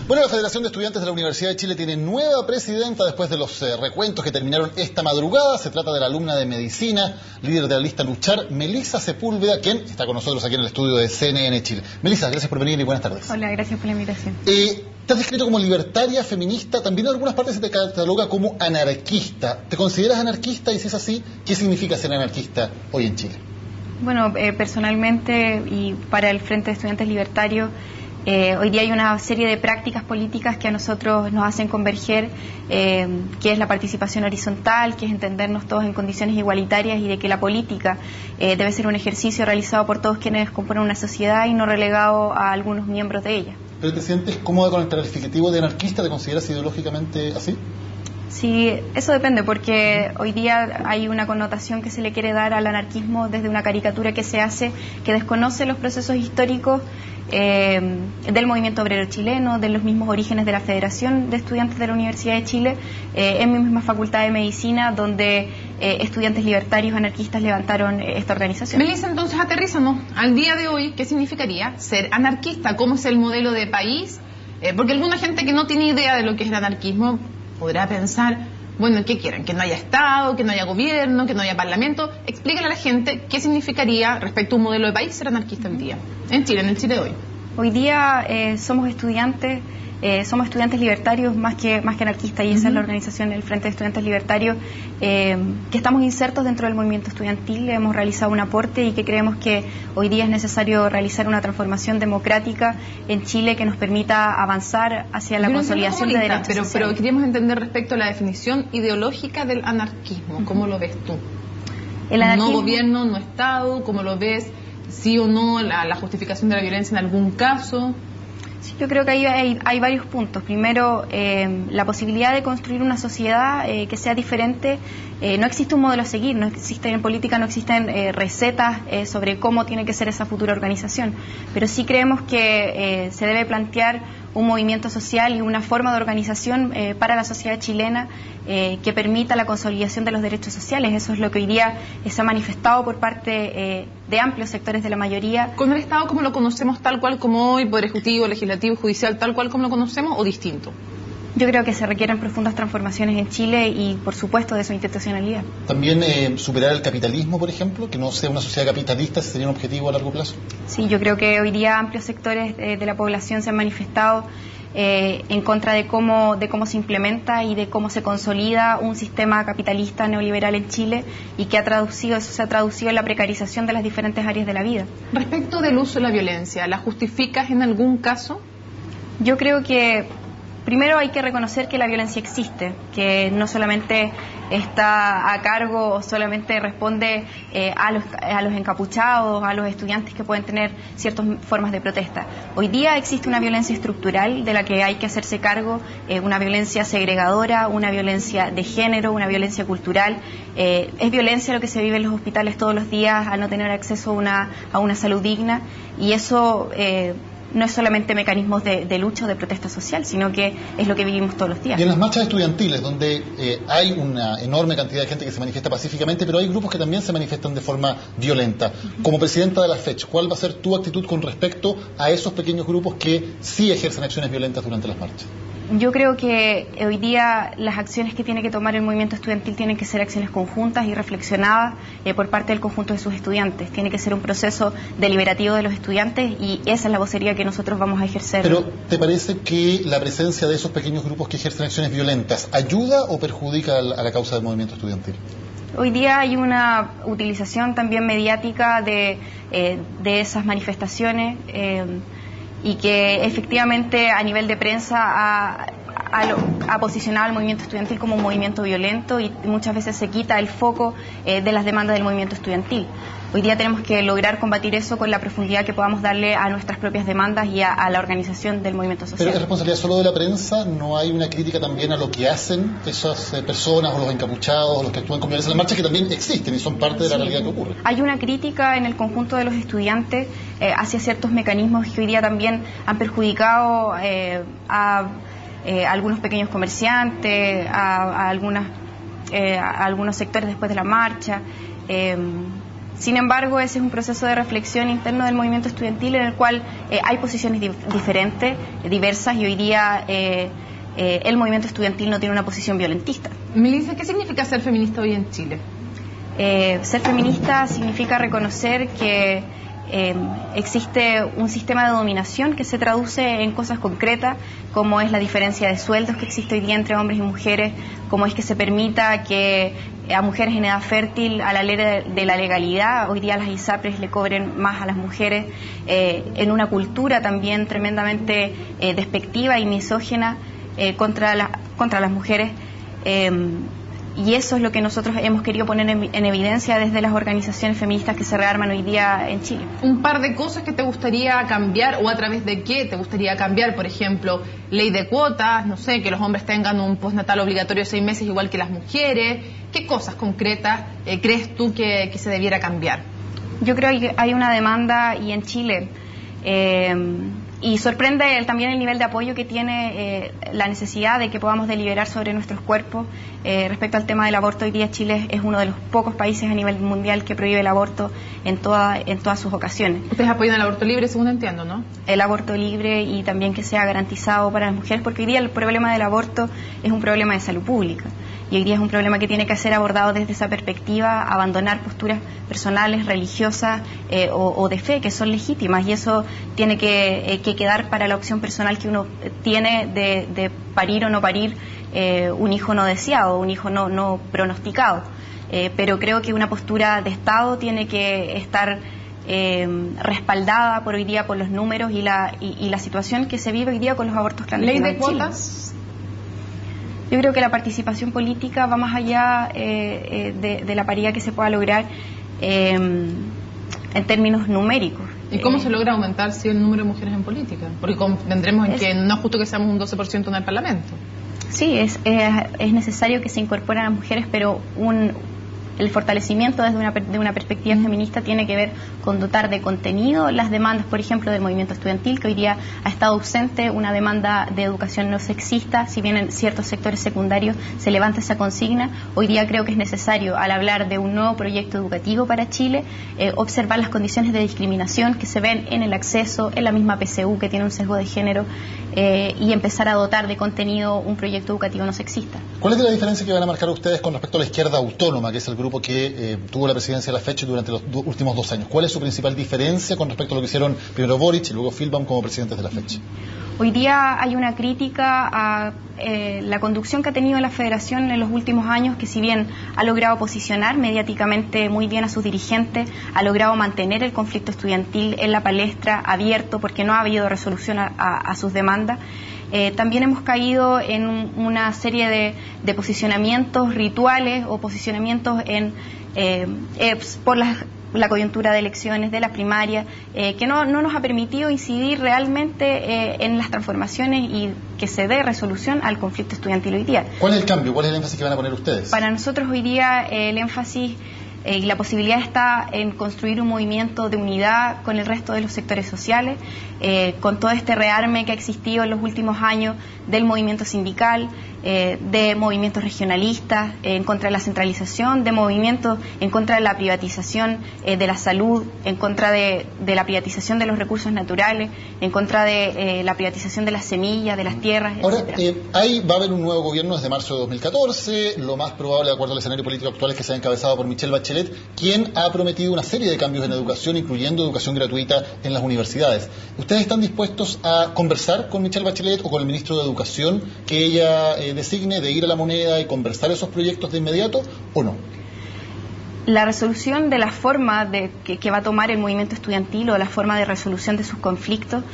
Bueno, la Federación de Estudiantes de la Universidad de Chile tiene nueva presidenta después de los recuentos que terminaron esta madrugada. Se trata de la alumna de Medicina, líder de la lista Luchar, Melissa Sepúlveda, quien está con nosotros aquí en el estudio de CNN Chile. Melissa, gracias por venir y buenas tardes. Hola, gracias por la invitación. Te has descrito como libertaria, feminista, también en algunas partes se te cataloga como anarquista. ¿Te consideras anarquista? Y si es así, ¿qué significa ser anarquista hoy en Chile? Bueno, personalmente y para el Frente de Estudiantes Libertarios, hoy día hay una serie de prácticas políticas que a nosotros nos hacen converger, que es la participación horizontal, que es entendernos todos en condiciones igualitarias y de que la política debe ser un ejercicio realizado por todos quienes componen una sociedad y no relegado a algunos miembros de ella. ¿Pero te sientes cómoda con el calificativo de anarquista? ¿Te consideras ideológicamente así? Sí, eso depende, porque hoy día hay una connotación que se le quiere dar al anarquismo desde una caricatura que se hace, que desconoce los procesos históricos del movimiento obrero chileno, de los mismos orígenes de la Federación de Estudiantes de la Universidad de Chile, en mi misma facultad de Medicina, donde estudiantes libertarios anarquistas levantaron esta organización. Melissa, entonces aterrízanos al día de hoy, ¿qué significaría ser anarquista? ¿Cómo es el modelo de país? Porque alguna gente que no tiene idea de lo que es el anarquismo podrá pensar, bueno, ¿qué quieren? ¿Que no haya Estado, que no haya gobierno, que no haya parlamento? Explícale a la gente qué significaría respecto a un modelo de país ser anarquista en día, en Chile, en el Chile de hoy. Hoy día somos estudiantes libertarios más que anarquistas, y esa es la organización del Frente de Estudiantes Libertarios, que estamos insertos dentro del movimiento estudiantil, hemos realizado un aporte y que creemos que hoy día es necesario realizar una transformación democrática en Chile que nos permita avanzar hacia la consolidación de derechos sociales. Pero queríamos entender respecto a la definición ideológica del anarquismo, ¿cómo lo ves tú? El anarquismo... No gobierno, no Estado, ¿cómo lo ves? ¿Sí o no la justificación de la violencia en algún caso? Sí, yo creo que hay varios puntos. Primero, la posibilidad de construir una sociedad que sea diferente. No existe un modelo a seguir, no existe en política, no existen recetas sobre cómo tiene que ser esa futura organización, pero sí creemos que se debe plantear un movimiento social y una forma de organización para la sociedad chilena que permita la consolidación de los derechos sociales. Eso es lo que hoy día se ha manifestado por parte de amplios sectores de la mayoría. ¿Con el Estado como lo conocemos tal cual como hoy, Poder Ejecutivo, Legislativo, Judicial, tal cual como lo conocemos, o distinto? Yo creo que se requieren profundas transformaciones en Chile y, por supuesto, de su institucionalidad. También superar el capitalismo, por ejemplo, que no sea una sociedad capitalista, ¿ese sería un objetivo a largo plazo? Sí, yo creo que hoy día amplios sectores de la población se han manifestado en contra de cómo se implementa y de cómo se consolida un sistema capitalista neoliberal en Chile, y que eso se ha traducido en la precarización de las diferentes áreas de la vida. Respecto del uso de la violencia, ¿la justificas en algún caso? Yo creo que primero hay que reconocer que la violencia existe, que no solamente está a cargo o solamente responde a los encapuchados, a los estudiantes que pueden tener ciertas formas de protesta. Hoy día existe una violencia estructural de la que hay que hacerse cargo, una violencia segregadora, una violencia de género, una violencia cultural. Es violencia lo que se vive en los hospitales todos los días al no tener acceso a una salud digna, y eso... no es solamente mecanismos de lucha o de protesta social, sino que es lo que vivimos todos los días. Y en las marchas estudiantiles, donde hay una enorme cantidad de gente que se manifiesta pacíficamente, pero hay grupos que también se manifiestan de forma violenta. Como presidenta de la FECH, ¿cuál va a ser tu actitud con respecto a esos pequeños grupos que sí ejercen acciones violentas durante las marchas? Yo creo que hoy día las acciones que tiene que tomar el movimiento estudiantil tienen que ser acciones conjuntas y reflexionadas por parte del conjunto de sus estudiantes. Tiene que ser un proceso deliberativo de los estudiantes, y esa es la vocería que nosotros vamos a ejercer. Pero, ¿te parece que la presencia de esos pequeños grupos que ejercen acciones violentas ayuda o perjudica a la causa del movimiento estudiantil? Hoy día hay una utilización también mediática de esas manifestaciones, y que efectivamente a nivel de prensa ha posicionado al movimiento estudiantil como un movimiento violento, y muchas veces se quita el foco de las demandas del movimiento estudiantil. Hoy día tenemos que lograr combatir eso con la profundidad que podamos darle a nuestras propias demandas y a la organización del movimiento social. ¿Pero es responsabilidad solo de la prensa? ¿No hay una crítica también a lo que hacen esas personas, o los encapuchados, o los que actúan con violencia en las marchas, que también existen y son parte de la realidad que ocurre? Hay una crítica en el conjunto de los estudiantes hacia ciertos mecanismos que hoy día también han perjudicado a algunos pequeños comerciantes, a algunos sectores después de la marcha. Sin embargo, ese es un proceso de reflexión interno del movimiento estudiantil en el cual hay posiciones diferentes, diversas, y hoy día el movimiento estudiantil no tiene una posición violentista. Melissa, ¿qué significa ser feminista hoy en Chile? Ser feminista significa reconocer que existe un sistema de dominación que se traduce en cosas concretas, como es la diferencia de sueldos que existe hoy día entre hombres y mujeres, como es que se permita que a mujeres en edad fértil, a la ley de la legalidad, hoy día las ISAPRES le cobren más a las mujeres, en una cultura también tremendamente despectiva y misógina contra las mujeres. Y eso es lo que nosotros hemos querido poner en evidencia desde las organizaciones feministas que se rearman hoy día en Chile. Un par de cosas que te gustaría cambiar, o a través de qué te gustaría cambiar, por ejemplo, ley de cuotas, no sé, que los hombres tengan un postnatal obligatorio de 6 meses igual que las mujeres. ¿Qué cosas concretas crees tú que se debiera cambiar? Yo creo que hay una demanda, y en Chile... y sorprende también el nivel de apoyo que tiene la necesidad de que podamos deliberar sobre nuestros cuerpos. Respecto al tema del aborto, hoy día Chile es uno de los pocos países a nivel mundial que prohíbe el aborto en todas sus ocasiones. Ustedes apoyan el aborto libre, según entiendo, ¿no? El aborto libre, y también que sea garantizado para las mujeres, porque hoy día el problema del aborto es un problema de salud pública. Y hoy día es un problema que tiene que ser abordado desde esa perspectiva, abandonar posturas personales, religiosas o de fe, que son legítimas, y eso tiene que quedar para la opción personal que uno tiene de parir o no parir un hijo no deseado, un hijo no pronosticado. Pero creo que una postura de Estado tiene que estar respaldada por hoy día por los números y la situación que se vive hoy día con los abortos clandestinos. ¿Ley de cuotas? Yo creo que la participación política va más allá de la paridad que se pueda lograr en términos numéricos. ¿Y cómo se logra aumentar el número de mujeres en política? Porque vendremos en que no es justo que seamos un 12% en el Parlamento. Sí, es necesario que se incorporen a las mujeres, pero el fortalecimiento desde una perspectiva feminista tiene que ver con dotar de contenido las demandas, por ejemplo, del movimiento estudiantil, que hoy día ha estado ausente una demanda de educación no sexista. Si bien en ciertos sectores secundarios se levanta esa consigna, hoy día creo que es necesario, al hablar de un nuevo proyecto educativo para Chile, observar las condiciones de discriminación que se ven en el acceso, en la misma PSU, que tiene un sesgo de género, y empezar a dotar de contenido un proyecto educativo no sexista. ¿Cuál es la diferencia que van a marcar ustedes con respecto a la izquierda autónoma, que es el grupo que tuvo la presidencia de la FECH durante los últimos 2 años? ¿Cuál es su principal diferencia con respecto a lo que hicieron primero Boric y luego Filbaum como presidentes de la FECH? Hoy día hay una crítica a la conducción que ha tenido la Federación en los últimos años, que si bien ha logrado posicionar mediáticamente muy bien a sus dirigentes, ha logrado mantener el conflicto estudiantil en la palestra, abierto, porque no ha habido resolución a sus demandas. También hemos caído en una serie de posicionamientos rituales o posicionamientos por la coyuntura de elecciones, de las primarias, que no nos ha permitido incidir realmente en las transformaciones y que se dé resolución al conflicto estudiantil hoy día. ¿Cuál es el cambio? ¿Cuál es el énfasis que van a poner ustedes? Para nosotros hoy día el énfasis y la posibilidad está en construir un movimiento de unidad con el resto de los sectores sociales, con todo este rearme que ha existido en los últimos años del movimiento sindical, de movimientos regionalistas, en contra de la centralización, de movimientos en contra de la privatización de la salud, en contra de la privatización de los recursos naturales, en contra de la privatización de las semillas, de las tierras, Ahora, etc. ahí va a haber un nuevo gobierno desde marzo de 2014, lo más probable, de acuerdo al escenario político actual, es que sea encabezado por Michelle Bachelet, quien ha prometido una serie de cambios en educación, incluyendo educación gratuita en las universidades. ¿Ustedes están dispuestos a conversar con Michelle Bachelet o con el ministro de Educación que ella designe, de ir a la Moneda y conversar esos proyectos de inmediato, o no? La resolución de la forma que va a tomar el movimiento estudiantil o la forma de resolución de sus conflictos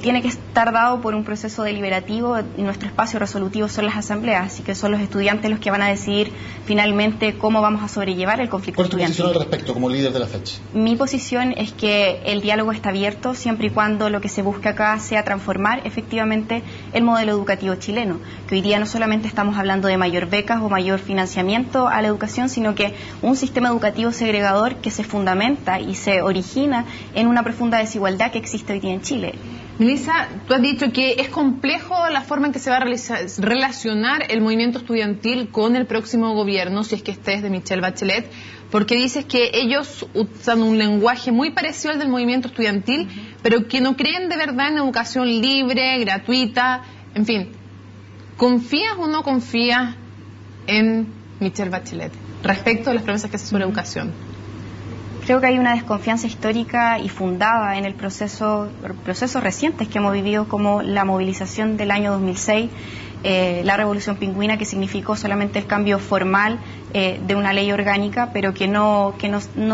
tiene que estar dado por un proceso deliberativo, y nuestro espacio resolutivo son las asambleas, así que son los estudiantes los que van a decidir finalmente cómo vamos a sobrellevar el conflicto estudiantil. ¿Cuál es tu posición al respecto como líder de la FECH? Mi posición es que el diálogo está abierto siempre y cuando lo que se busque acá sea transformar efectivamente el modelo educativo chileno, que hoy día no solamente estamos hablando de mayor becas o mayor financiamiento a la educación, sino que un sistema educativo segregador que se fundamenta y se origina en una profunda desigualdad que existe hoy día en Chile. Melissa, tú has dicho que es complejo la forma en que se va a relacionar el movimiento estudiantil con el próximo gobierno, si es que este es de Michelle Bachelet, porque dices que ellos usan un lenguaje muy parecido al del movimiento estudiantil, pero que no creen de verdad en educación libre, gratuita, en fin. ¿Confías o no confías en Michelle Bachelet respecto a las promesas que hace sobre educación? Creo que hay una desconfianza histórica y fundada en procesos recientes que hemos vivido, como la movilización del año 2006, la revolución pingüina, que significó solamente el cambio formal de una ley orgánica, pero que no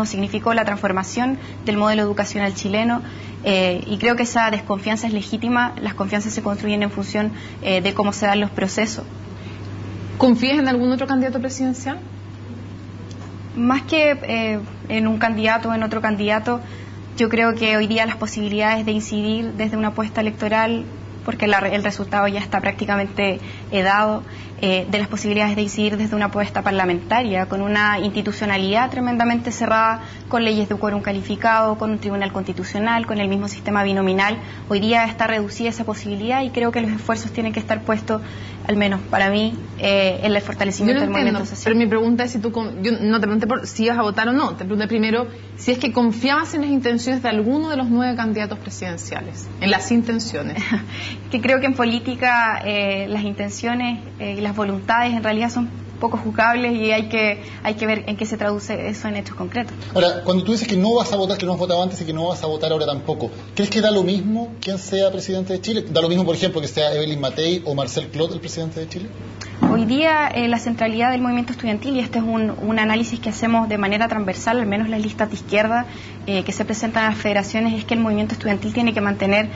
significó la transformación del modelo educacional chileno, y creo que esa desconfianza es legítima. Las confianzas se construyen en función de cómo se dan los procesos. ¿Confías en algún otro candidato presidencial? Más que en un candidato o en otro candidato, yo creo que hoy día las posibilidades de incidir desde una apuesta electoral, porque el resultado ya está prácticamente dado, de las posibilidades de incidir desde una apuesta parlamentaria, con una institucionalidad tremendamente cerrada, con leyes de quórum calificado, con un tribunal constitucional, con el mismo sistema binominal. Hoy día está reducida esa posibilidad y creo que los esfuerzos tienen que estar puestos, al menos para mí, en el fortalecimiento del movimiento social. Pero mi pregunta es si yo no te pregunté por si ibas a votar o no, te pregunté primero si es que confiabas en las intenciones de alguno de los 9 candidatos presidenciales, en las intenciones. Que creo que en política las intenciones y las voluntades en realidad son poco juzgables, y hay que ver en qué se traduce eso en hechos concretos. Ahora, cuando tú dices que no vas a votar, que no has votado antes y que no vas a votar ahora tampoco, ¿crees que da lo mismo quién sea presidente de Chile? ¿Da lo mismo, por ejemplo, que sea Evelyn Matei o Marcel Clot el presidente de Chile? Hoy día la centralidad del movimiento estudiantil, y este es un análisis que hacemos de manera transversal, al menos las listas de izquierda que se presentan a las federaciones, es que el movimiento estudiantil tiene que mantener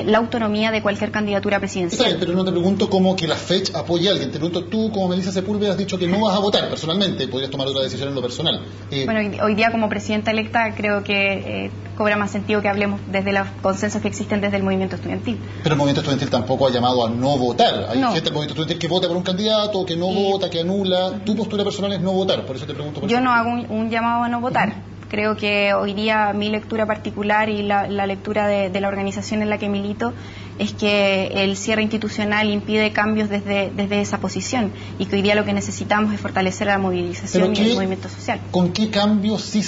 la autonomía de cualquier candidatura presidencial. Está bien, pero no te pregunto cómo que la FECH apoye a alguien, te pregunto tú, como Melissa Sepúlveda, has dicho que no vas a votar personalmente, podrías tomar otra decisión en lo personal. Bueno, hoy día como presidenta electa creo que cobra más sentido que hablemos desde los consensos que existen desde el movimiento estudiantil. Pero el movimiento estudiantil tampoco ha llamado a no votar. Hay no. gente del movimiento estudiantil que vota por un candidato, que no vota, que anula. Tu postura personal es no votar, por eso te pregunto. Yo no hago un llamado a no votar. Creo que hoy día mi lectura particular y la lectura de la organización en la que milito es que el cierre institucional impide cambios desde esa posición, y que hoy día lo que necesitamos es fortalecer la movilización y el movimiento social. ¿Con qué cambios sí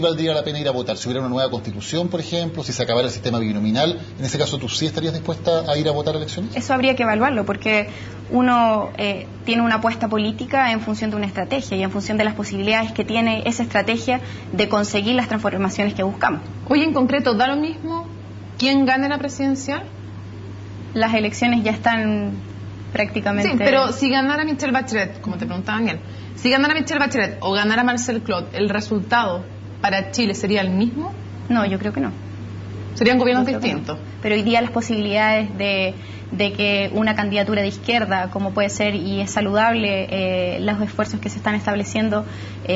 valdría la pena ir a votar? Si hubiera una nueva constitución, por ejemplo, si se acabara el sistema binominal, en ese caso, ¿tú sí estarías dispuesta a ir a votar a elecciones? Eso habría que evaluarlo, porque uno tiene una apuesta política en función de una estrategia y en función de las posibilidades que tiene esa estrategia de conseguir las transformaciones que buscamos. Hoy en concreto, ¿da lo mismo quién gane la presidencial? Las elecciones ya están prácticamente... Sí, pero si ganara Michelle Bachelet, como te preguntaba Daniel, si ganara Michelle Bachelet o ganara Marcel Clot, ¿el resultado para Chile sería el mismo? No, yo creo que no. ¿Serían gobiernos distintos? No. Pero hoy día las posibilidades de que una candidatura de izquierda, como puede ser, y es saludable, los esfuerzos que se están estableciendo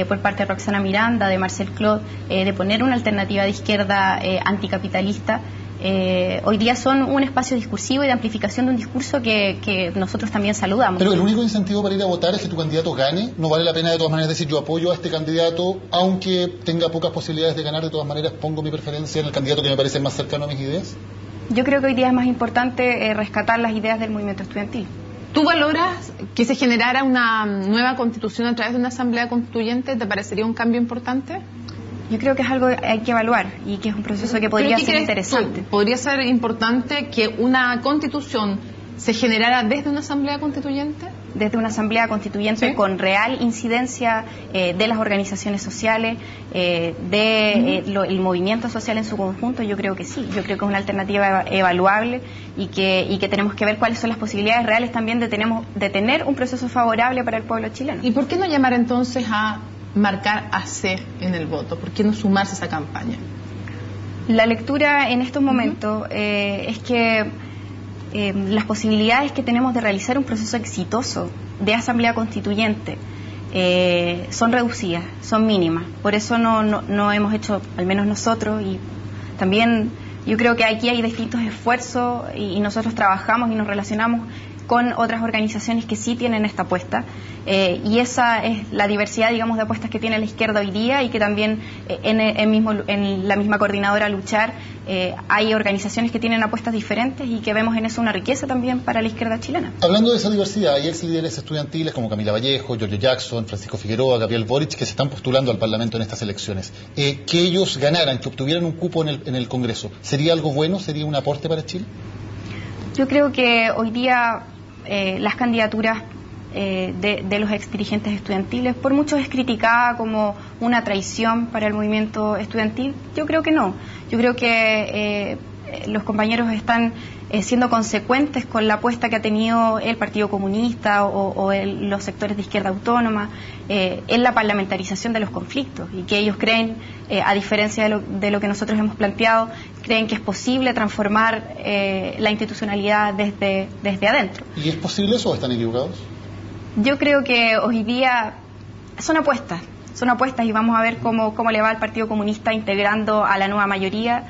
por parte de Roxana Miranda, de Marcel Clot, de poner una alternativa de izquierda anticapitalista, hoy día son un espacio discursivo y de amplificación de un discurso que nosotros también saludamos. Pero el único incentivo para ir a votar es que tu candidato gane. No vale la pena de todas maneras decir yo apoyo a este candidato, aunque tenga pocas posibilidades de ganar, de todas maneras pongo mi preferencia en el candidato que me parece más cercano a mis ideas. Yo creo que hoy día es más importante rescatar las ideas del movimiento estudiantil. ¿Tú valoras que se generara una nueva constitución a través de una asamblea constituyente? ¿Te parecería un cambio importante? Yo creo que es algo que hay que evaluar y que es un proceso que podría ser interesante. ¿Podría ser importante que una constitución se generara desde una asamblea constituyente? Desde una asamblea constituyente, ¿sí?, con real incidencia de las organizaciones sociales, el movimiento social en su conjunto. Yo creo que sí, yo creo que es una alternativa evaluable y que tenemos que ver cuáles son las posibilidades reales también de tener un proceso favorable para el pueblo chileno. ¿Y por qué no llamar entonces a marcar AC en el voto? ¿Por qué no sumarse a esa campaña? La lectura en estos momentos es que las posibilidades que tenemos de realizar un proceso exitoso de asamblea constituyente son reducidas, son mínimas. Por eso no hemos hecho, al menos nosotros, y también yo creo que aquí hay distintos esfuerzos y nosotros trabajamos y nos relacionamos con otras organizaciones que sí tienen esta apuesta, y esa es la diversidad, digamos, de apuestas que tiene la izquierda hoy día, y que también en la misma coordinadora Luchar hay organizaciones que tienen apuestas diferentes y que vemos en eso una riqueza también para la izquierda chilena. Hablando de esa diversidad, hay ex líderes estudiantiles como Camila Vallejo, Giorgio Jackson, Francisco Figueroa, Gabriel Boric, que se están postulando al Parlamento en estas elecciones. Que ellos ganaran, que obtuvieran un cupo en el Congreso, ¿sería algo bueno? ¿Sería un aporte para Chile? Yo creo que hoy día las candidaturas de los ex dirigentes estudiantiles, por muchos es criticada como una traición para el movimiento estudiantil. Yo creo que no. Yo creo que los compañeros están siendo consecuentes con la apuesta que ha tenido el Partido Comunista o los sectores de izquierda autónoma en la parlamentarización de los conflictos, y que ellos creen, a diferencia de lo que nosotros hemos planteado, creen que es posible transformar la institucionalidad desde adentro. ¿Y es posible eso o están equivocados? Yo creo que hoy día son apuestas y vamos a ver cómo le va al Partido Comunista integrando a la nueva mayoría.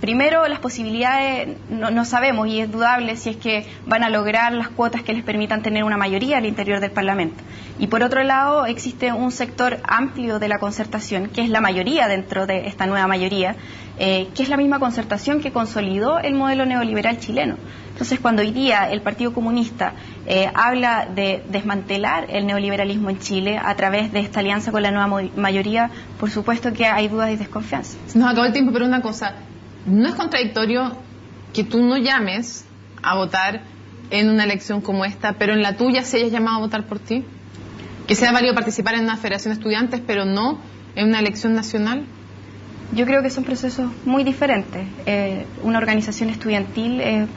Primero, las posibilidades no sabemos, y es dudable si es que van a lograr las cuotas que les permitan tener una mayoría al interior del Parlamento. Y por otro lado, existe un sector amplio de la concertación, que es la mayoría dentro de esta nueva mayoría, que es la misma concertación que consolidó el modelo neoliberal chileno. Entonces, cuando hoy día el Partido Comunista habla de desmantelar el neoliberalismo en Chile a través de esta alianza con la nueva mayoría, por supuesto que hay dudas y desconfianza. Se nos acabó el tiempo, pero una cosa, ¿no es contradictorio que tú no llames a votar en una elección como esta, pero en la tuya se hayas llamado a votar por ti? ¿Que sea válido participar en una federación de estudiantes, pero no en una elección nacional? Yo creo que son procesos muy diferentes. Una organización estudiantil,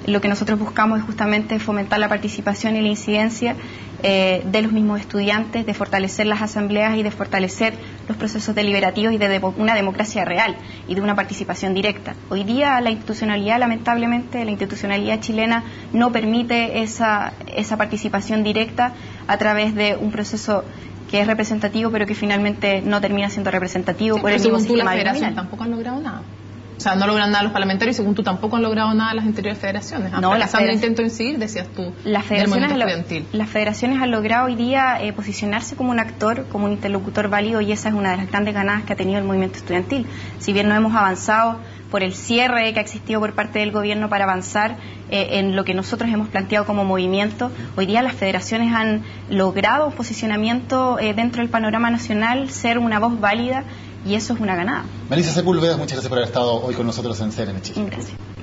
lo que nosotros buscamos es justamente fomentar la participación y la incidencia de los mismos estudiantes, de fortalecer las asambleas y de fortalecer los procesos deliberativos y de una democracia real y de una participación directa. Hoy día la institucionalidad, lamentablemente, la institucionalidad chilena no permite esa participación directa a través de un proceso que es representativo, pero que finalmente no termina siendo representativo, sí, por el mismo sistema la federación tampoco han logrado nada. O sea, no logran nada los parlamentarios, y según tú tampoco han logrado nada las anteriores federaciones. No, las intento incidir, decías tú, las federaciones han logrado hoy día posicionarse como un actor, como un interlocutor válido, y esa es una de las grandes ganadas que ha tenido el movimiento estudiantil. Si bien no hemos avanzado por el cierre que ha existido por parte del gobierno para avanzar en lo que nosotros hemos planteado como movimiento, hoy día las federaciones han logrado un posicionamiento dentro del panorama nacional, ser una voz válida, y eso es una ganada. Melissa Sepúlveda, muchas gracias por haber estado hoy con nosotros en CNN Chile. Gracias.